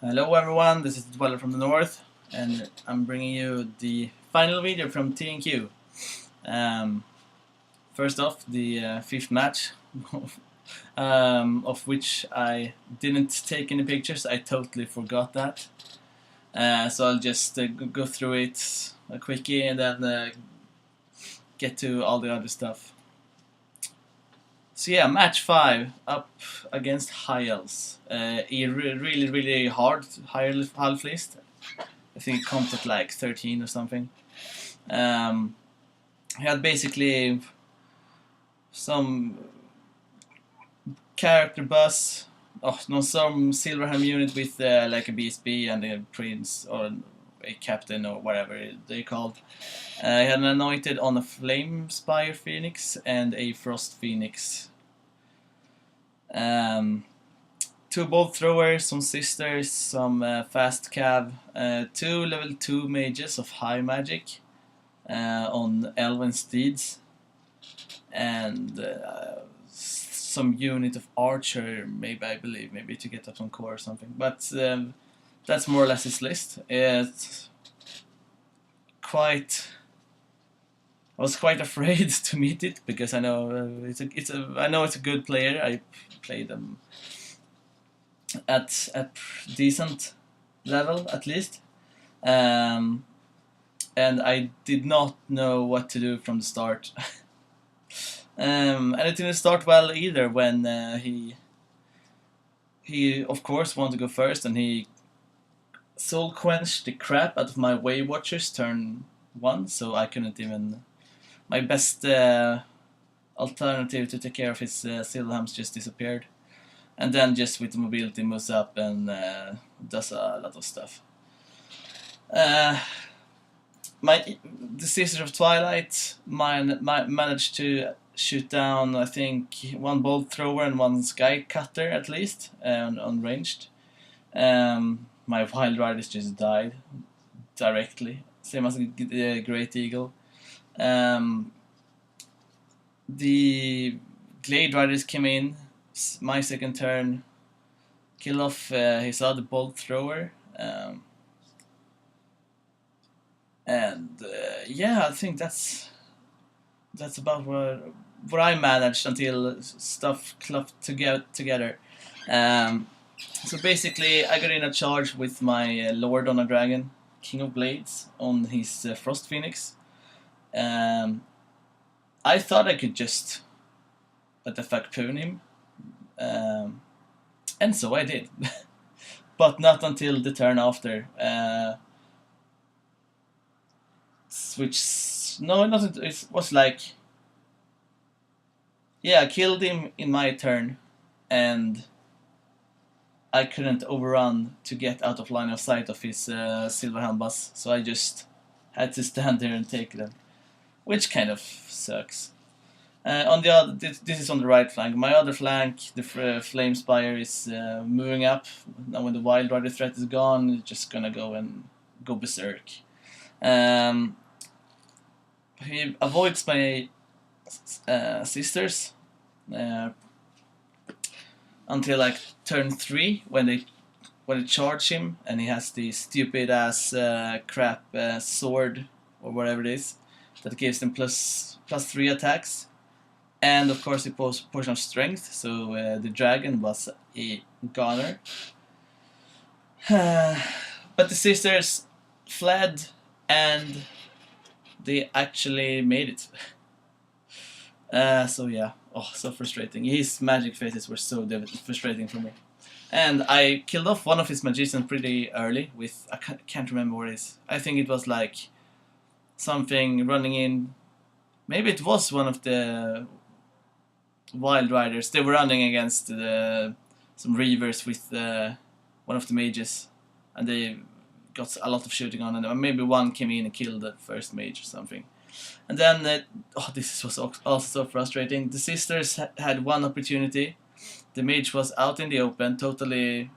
Hello everyone, this is Dweller from the North, and I'm bringing you the final video from TNQ. Um, First off, the fifth match, of which I didn't take any pictures. I totally forgot that. So I'll just go through it a quickie and then get to all the other stuff. So yeah, match 5 up against Hyles. A really hard half list. I think it comes at like 13 or something. He had basically some character bus, some Silverham unit with like a BSB and a prince or a captain or whatever they called. He had an anointed on a flame spire phoenix and a frost phoenix. Two bolt throwers, some sisters, some fast cav, two level 2 mages of high magic on elven steeds, and some unit of archer, maybe to get up some core or something. But that's more or less his list. It's quite. I was quite afraid to meet it because I know I know it's a good player. I played them at decent level at least, and I did not know what to do from the start. And it didn't start well either when he of course wanted to go first, and he soul quenched the crap out of my Way Watchers turn 1, so I couldn't even. My best alternative to take care of his Silverhams just disappeared. And then just with the mobility moves up and does a lot of stuff. The Sisters of Twilight managed to shoot down, I think, one bolt thrower and one sky cutter at least, unranged. My Wild Riders just died directly, same as the Great Eagle. The Glade Riders came in, my second turn, kill off his other bolt thrower, and yeah, I think that's about what I managed until stuff clumped together. So basically, I got in a charge with my Lord on a Dragon, King of Blades, on his Frost Phoenix. I thought I could just, what the fuck, poon him. And so I did. But not until the turn after. It was like, yeah, I killed him in my turn, and I couldn't overrun to get out of line of sight of his Silverhand bus, so I just had to stand there and take them, which kind of sucks. On the other, this is on the right flank. My other flank, the Flame Spire, is moving up. Now when the Wild Rider threat is gone, it's just gonna go berserk. He avoids my sisters until like turn 3 when they charge him, and he has the stupid ass crap sword or whatever it is that gives them plus 3 attacks. And of course, he portion of strength, so the dragon was a goner. But the sisters fled, and they actually made it. So yeah, so frustrating. His magic phases were so frustrating for me. And I killed off one of his magicians pretty early with, I can't remember what it is. I think it was like something running in. Maybe it was one of the Wild Riders. They were running against some Reavers with one of the mages, and they got a lot of shooting on, and maybe one came in and killed the first mage or something. And then, this was also so frustrating. The sisters had one opportunity. The mage was out in the open, totally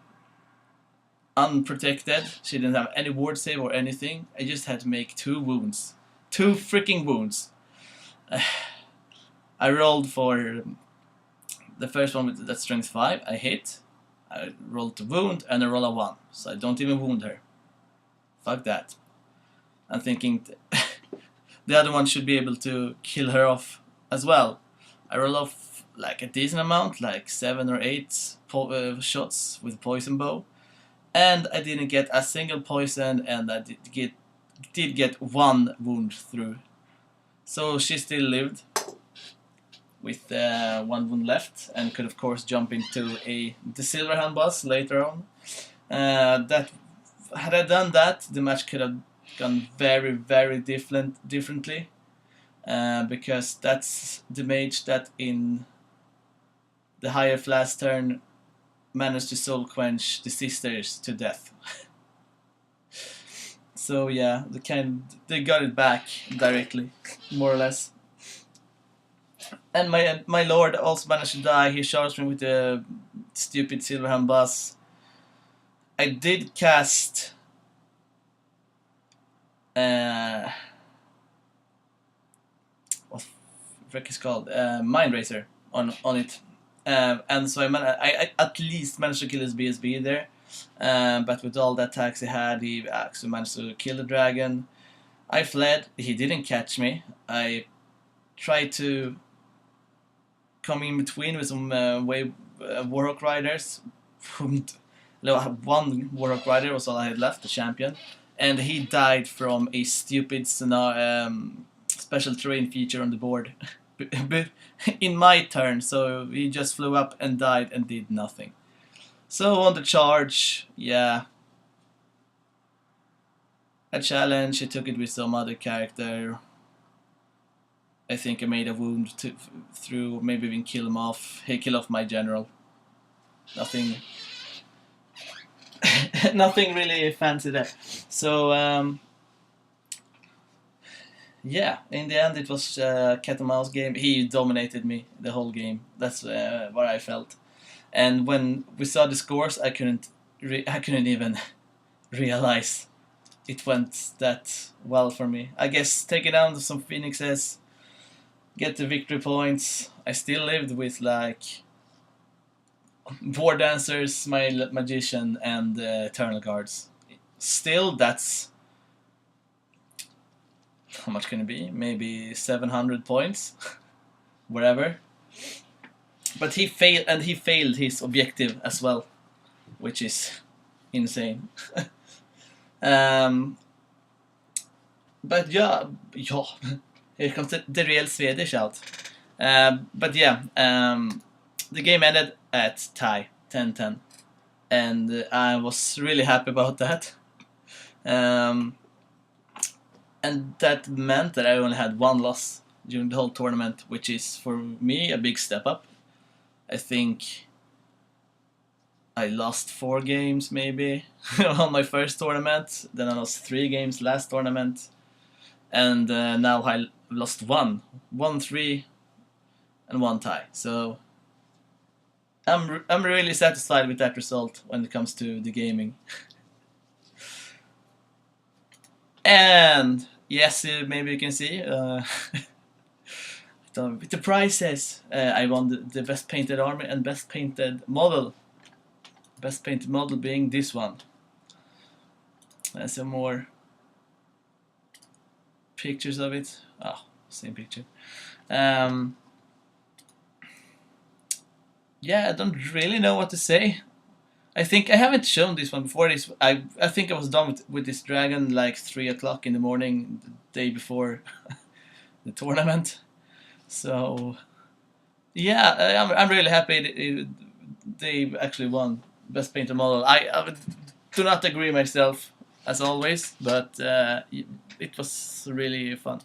unprotected. She didn't have any ward save or anything. I just had to make 2 wounds. 2 freaking wounds. I rolled for the first one with that strength 5. I hit. I rolled to wound and I roll a 1, so I don't even wound her. Fuck that. I'm thinking the other one should be able to kill her off as well. I roll off like a decent amount, like 7 or 8 shots with poison bow, and I didn't get a single poison, and I did get 1 wound through. So she still lived with 1 wound left, and could of course jump into the Silverhand boss later on. That had I done that, the match could have gone very, very differently, because that's the mage that in the higher last turn managed to soul quench the sisters to death. So yeah, they got it back directly, more or less. And my lord also managed to die. He charged me with the stupid Silverhand boss. I did cast what the frick is called, Mind Racer on it, and so I at least managed to kill his BSB there, but with all the attacks he had, he actually managed to kill the dragon. I fled. He didn't catch me. I tried to come in between with some Warhawk Riders. One Warhawk Rider was all I had left, the champion, and he died from a stupid special terrain feature on the board in my turn, so he just flew up and died and did nothing. So on the charge, yeah, a challenge, he took it with some other character. I think I made a wound through, maybe even kill him off. He killed off my general. Nothing nothing really fancy there. So yeah, in the end it was a cat and mouse game. He dominated me the whole game. That's what I felt. And when we saw the scores, I couldn't even realize it went that well for me. I guess taking down some phoenixes, get the victory points. I still lived with like war dancers, my magician, and eternal guards. Still, that's how much can it be? Maybe 700 points, wherever. But he failed his objective as well, which is insane. But yeah, here comes the real Swedish out. But yeah, the game ended at tie 10-10, and I was really happy about that. And that meant that I only had 1 loss during the whole tournament, which is for me a big step up. I think I lost 4 games maybe on my first tournament, then I lost 3 games last tournament, and now I lost 1, 3, and 1 tie. So I'm really satisfied with that result when it comes to the gaming. And yes, maybe you can see with the prizes, I won the best painted army and best painted model. Best painted model being this one. Some more pictures of it. Oh, same picture. Yeah, I don't really know what to say. I think I haven't shown this one before. I think I was done with this dragon like 3 o'clock in the morning, the day before the tournament. So yeah, I'm really happy they actually won best painted model. I do not agree myself as always, but it was really fun.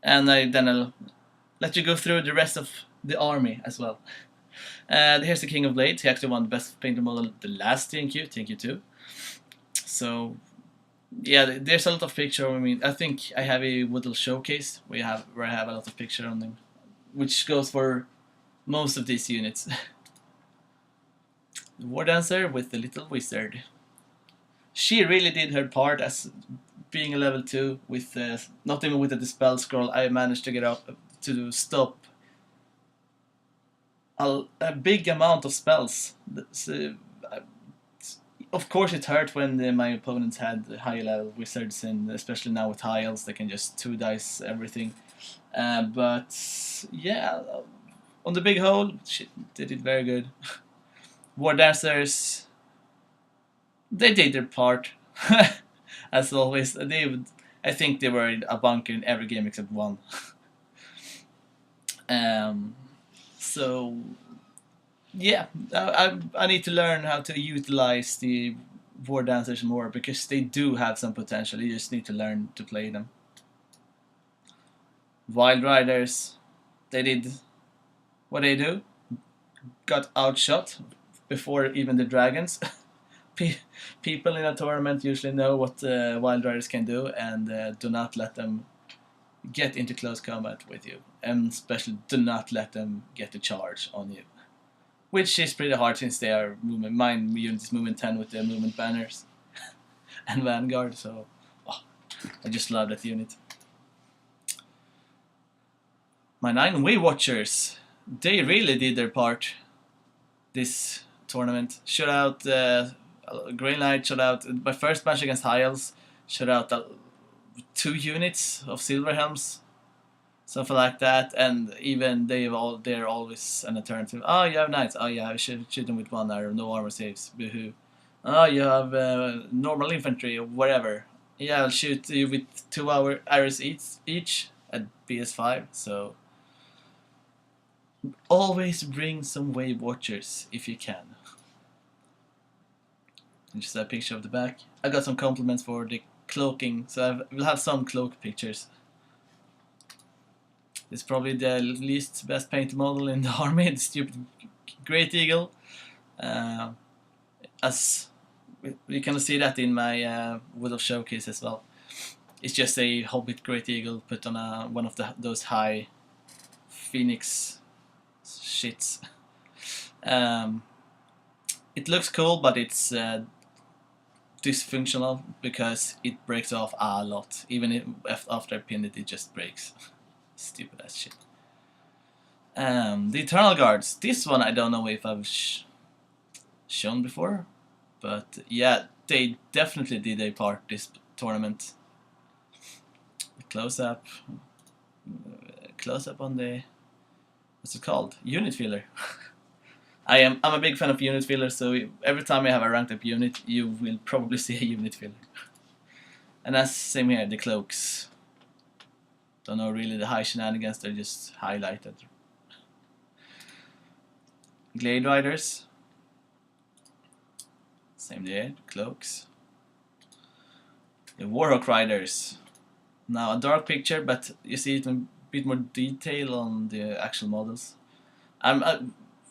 And then I'll let you go through the rest of the army as well. Here's the King of Blades. He actually won the best painted model the last TNQ, TNQ2. So yeah, there's a lot of picture. I mean, I think I have a little showcase where I have a lot of picture on them, which goes for most of these units. The War Dancer with the little wizard. She really did her part as being a level 2 with not even with the dispel scroll. I managed to get up to stop a big amount of spells. So, uh, of course, it hurt when my opponents had high level wizards, and especially now with high elves, they can just 2 dice everything. But yeah, on the big whole, shit, they did very good. War Dancers, they did their part, as always. I think they were in a bunker in every game except one. Um, so yeah, I need to learn how to utilize the War Dancers more because they do have some potential. You just need to learn to play them. Wild Riders, they did what they do. Got outshot before even the dragons. People in a tournament usually know what Wild Riders can do, and do not let them get into close combat with you, and especially do not let them get the charge on you, which is pretty hard since they are movement. Mine unit is movement 10 with the movement banners and Vanguard, so oh, I just love that unit. My 9 Way Watchers, they really did their part this tournament. Shut out Grey Knight, shut out my first match against High Elves, shut out 2 units of Silver Helms, something like that, and even they're always an alternative. Oh, you have knights. Oh yeah, I should shoot them with 1 arrow, no armor saves. Boohoo. Oh, you have normal infantry or whatever. Yeah, I'll shoot you with 2 arrows each at BS5. So always bring some Wave Watchers if you can. And just a picture of the back. I got some compliments for the cloaking, so we'll have some cloak pictures. It's probably the least best painted model in the army, the stupid Great Eagle. As you can see that in my Wood of Showcase as well. It's just a Hobbit Great Eagle put on one of those high Phoenix shits. It looks cool, but it's dysfunctional because it breaks off a lot. Even after I pin it, it just breaks. Stupid ass shit. The Eternal Guards. This one I don't know if I've shown before, but yeah, they definitely did a part this tournament. Close up on the, what's it called? Unit filler. I'm a big fan of unit fillers, so every time I have a ranked up unit, you will probably see a unit filler. And that's same here, the cloaks. Don't know really the high shenanigans, they're just highlighted. Glade Riders. Same there, cloaks. The Warhawk Riders. Now a dark picture, but you see it in a bit more detail on the actual models.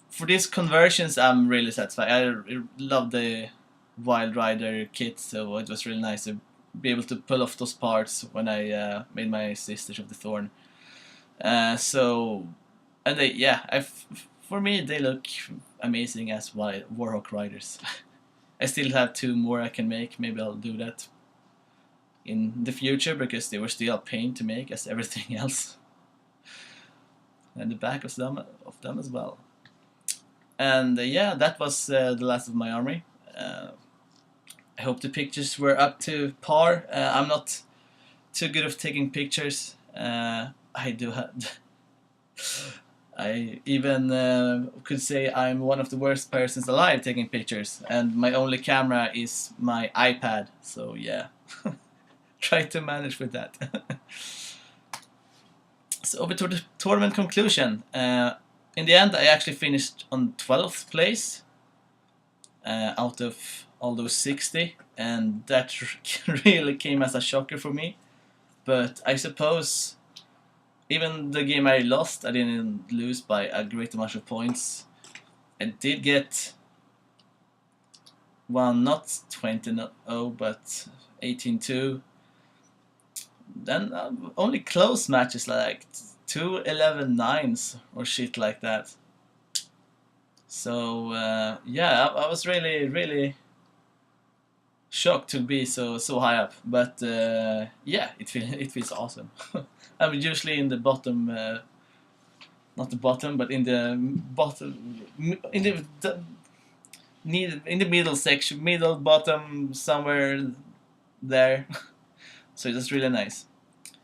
For these conversions, I'm really satisfied. I love the Wild Rider kit, so it was really nice to be able to pull off those parts when I made my Sisters of the Thorn. For me, they look amazing as Warhawk Riders. I still have 2 more I can make. Maybe I'll do that in the future because they were still a pain to make as everything else. And the back of them as well. And yeah, that was the last of my army. I hope the pictures were up to par. I'm not too good at taking pictures. I do have. I even could say I'm one of the worst persons alive taking pictures, and my only camera is my iPad. So yeah, try to manage with that. So over to the tournament conclusion. In the end, I actually finished on 12th place out of all those 60, and that really came as a shocker for me. But I suppose even the game I lost, I didn't lose by a great amount of points. I did get one, not 20-0, but 18-2. Then only close matches like 2 11-9s or shit like that. So yeah, I was really shocked to be so high up, but yeah, it feels awesome. I'm usually in the bottom not the bottom, but in the bottom, in in the middle section, middle bottom somewhere there. So it was really nice.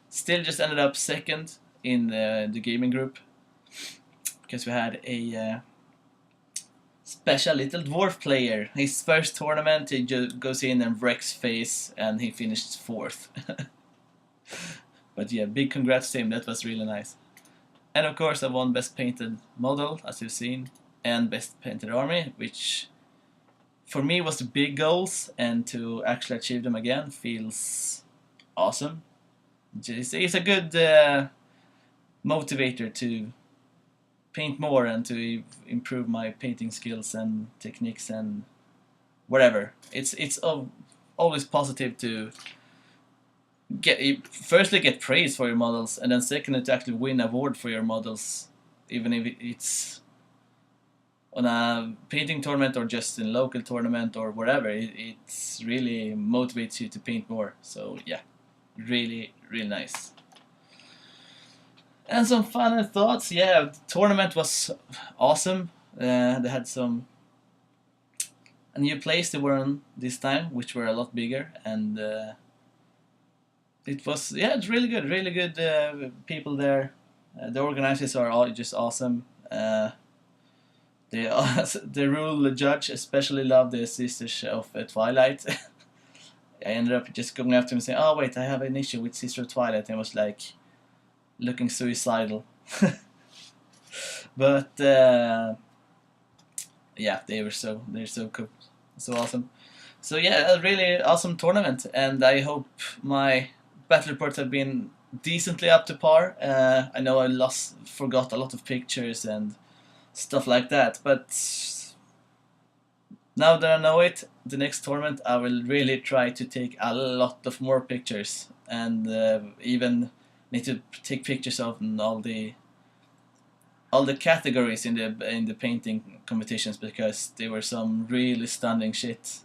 Still, just ended up second in the gaming group because we had a special little dwarf player. His first tournament, he just goes in and wrecks face, and he finished fourth. But yeah, big congrats to him. That was really nice. And of course, I won best painted model, as you've seen, and best painted army, which for me was the big goals, and to actually achieve them again feels awesome. It's a good motivator to paint more and to improve my painting skills and techniques and whatever. It's always positive to firstly get praise for your models, and then secondly to actually win award for your models, even if it's on a painting tournament or just in local tournament or wherever. It's really motivates you to paint more. So yeah, really nice. And some final thoughts. Yeah, the tournament was awesome. They had a new place they were on this time, which were a lot bigger, and it was, yeah, it's really good people there. The organizers are all just awesome. The rule judge especially loved the Sisters of Twilight. I ended up just going after him and saying, "Oh wait, I have an issue with Sister of Twilight," and was like looking suicidal. But yeah, they're so cool, so awesome. So yeah, a really awesome tournament, and I hope my battle reports have been decently up to par. I know I forgot a lot of pictures and stuff like that, but now that I know it, the next tournament I will really try to take a lot of more pictures, and even need to take pictures of all the categories in the painting competitions, because there were some really stunning shit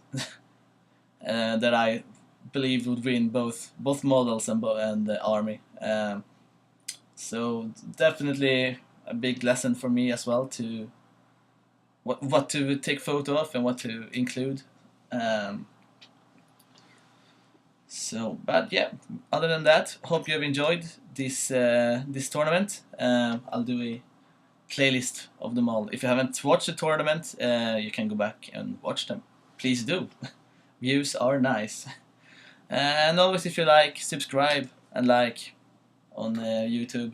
that I believe would win both models and the army. So definitely a big lesson for me as well, to what to take photo of and what to include. But yeah, other than that, hope you have enjoyed this tournament. I'll do a playlist of them all. If you haven't watched the tournament, you can go back and watch them. Please do. Views are nice. And always, if you like, subscribe and like on YouTube.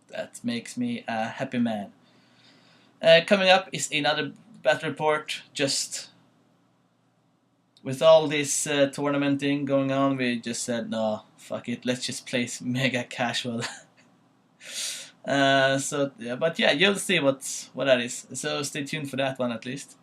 That makes me a happy man. Coming up is another battle report. Just with all this tournamenting going on, we just said, no, fuck it, let's just play mega casual. So yeah, but yeah, you'll see what that is. So stay tuned for that one at least.